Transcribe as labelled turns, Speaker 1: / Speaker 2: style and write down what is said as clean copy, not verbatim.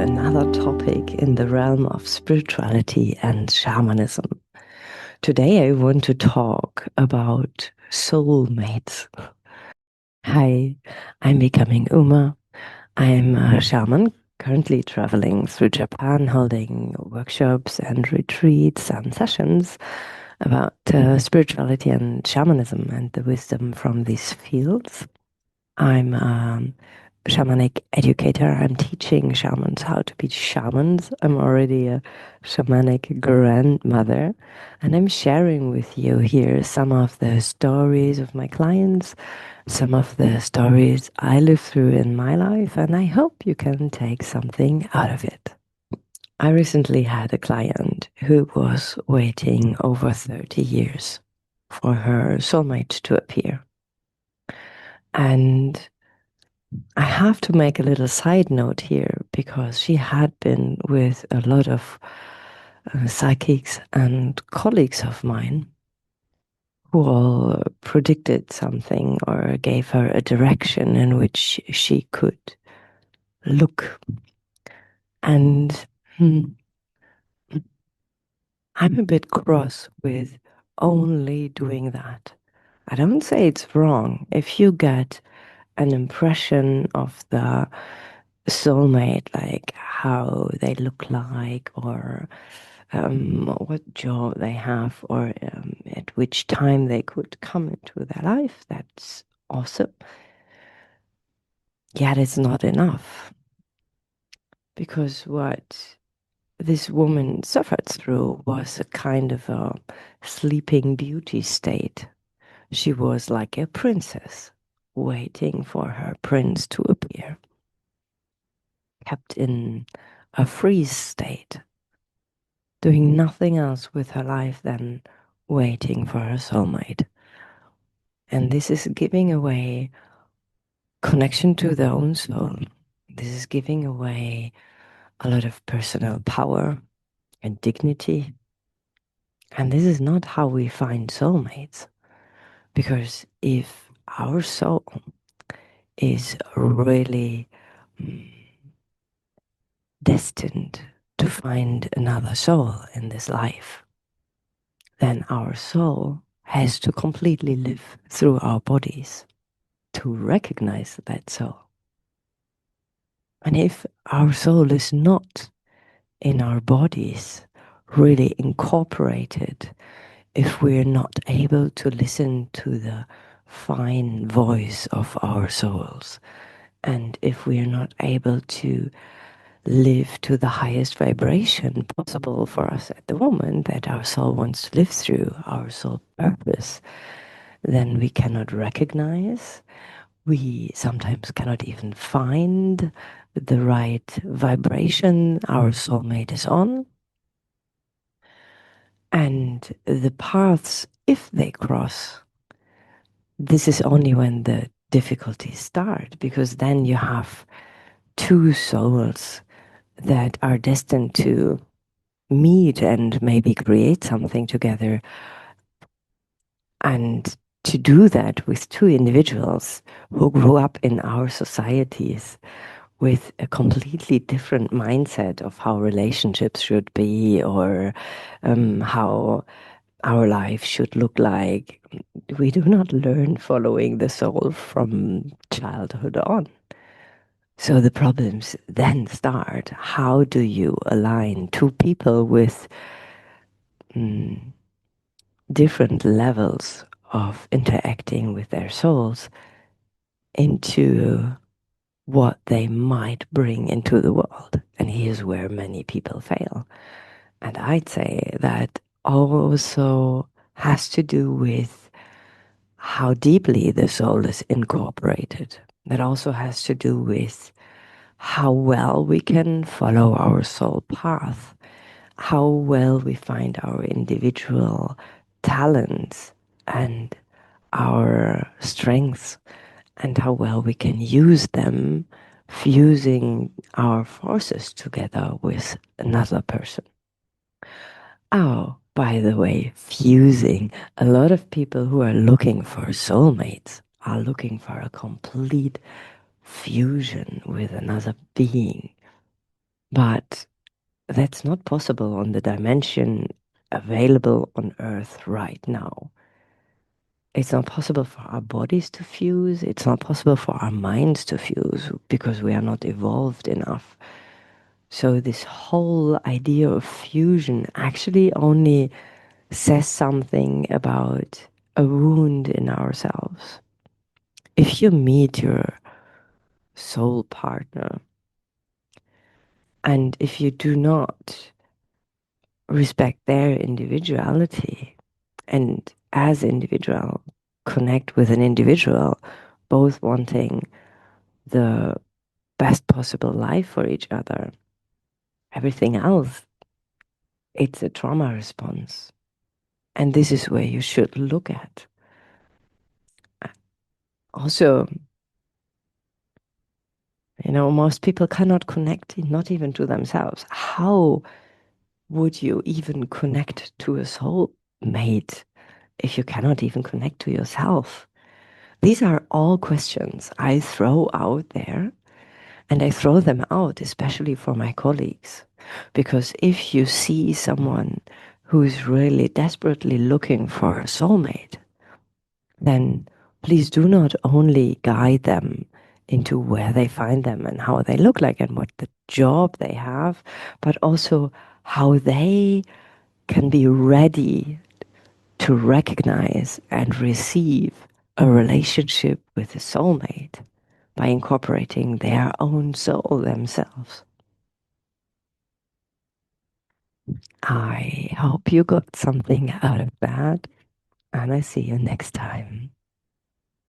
Speaker 1: another topic in the realm of spirituality and shamanism. Today I want to talk about soulmates. Hi, I'm becoming Uma. I'm a shaman, currently traveling through Japan, holding workshops and retreats and sessions about spirituality and shamanism and the wisdom from these fields. I'm a shamanic educator. I'm teaching shamans how to be shamans. I'm already a shamanic grandmother, and I'm sharing with you here some of the stories of my clients, some of the stories I live through in my life, and I hope you can take something out of it. I recently had a client who was waiting over 30 years for her soulmate to appear. And I have to make a little side note here because she had been with a lot of psychics and colleagues of mine who all predicted something or gave her a direction in which she could look. And I'm a bit cross with only doing that. I don't say it's wrong. If you get an impression of the soulmate, like how they look like, or what job they have, or at which time they could come into their life. That's awesome. Yet it's not enough. Because what this woman suffered through was a kind of a sleeping beauty state. She was like a princess waiting for her prince to appear, kept in a freeze state, doing nothing else with her life than waiting for her soulmate. And this is giving away connection to the own soul. This is giving away a lot of personal power and dignity. And this is not how we find soulmates. Because if our soul is really destined to find another soul in this life, then our soul has to completely live through our bodies to recognize that soul. And if our soul is not in our bodies, really incorporated, if we're not able to listen to the fine voice of our souls, and if we're not able to live to the highest vibration possible for us at the moment that our soul wants to live through, our soul purpose, then we cannot recognize. We sometimes cannot even find the right vibration our soulmate is on. And the paths, if they cross, this is only when the difficulties start, because then you have two souls that are destined to meet and maybe create something together. And to do that with two individuals who grew up in our societies with a completely different mindset of how relationships should be, or how our life should look like. We do not learn following the soul from childhood on. So the problems then start. How do you align two people with different levels of interacting with their souls into what they might bring into the world? And here's where many people fail. And I'd say that also has to do with how deeply the soul is incorporated. That also has to do with how well we can follow our soul path, how well we find our individual talents and our strengths, and how well we can use them, fusing our forces together with another person. Oh, by the way, fusing. A lot of people who are looking for soulmates are looking for a complete fusion with another being. But that's not possible on the dimension available on Earth right now. It's not possible for our bodies to fuse. It's not possible for our minds to fuse because we are not evolved enough. So this whole idea of fusion actually only says something about a wound in ourselves. If you meet your soul partner and if you do not respect their individuality and as individual connect with an individual, both wanting the best possible life for each other, everything else, it's a trauma response. And this is where you should look at. Also, most people cannot connect, not even to themselves. How would you even connect to a soul mate if you cannot even connect to yourself? These are all questions I throw out there, and I throw them out especially for my colleagues. Because if you see someone who's really desperately looking for a soulmate, then please do not only guide them into where they find them and how they look like and what the job they have, but also how they can be ready to recognize and receive a relationship with a soulmate by incorporating their own soul themselves. I hope you got something out of that, and I see you next time.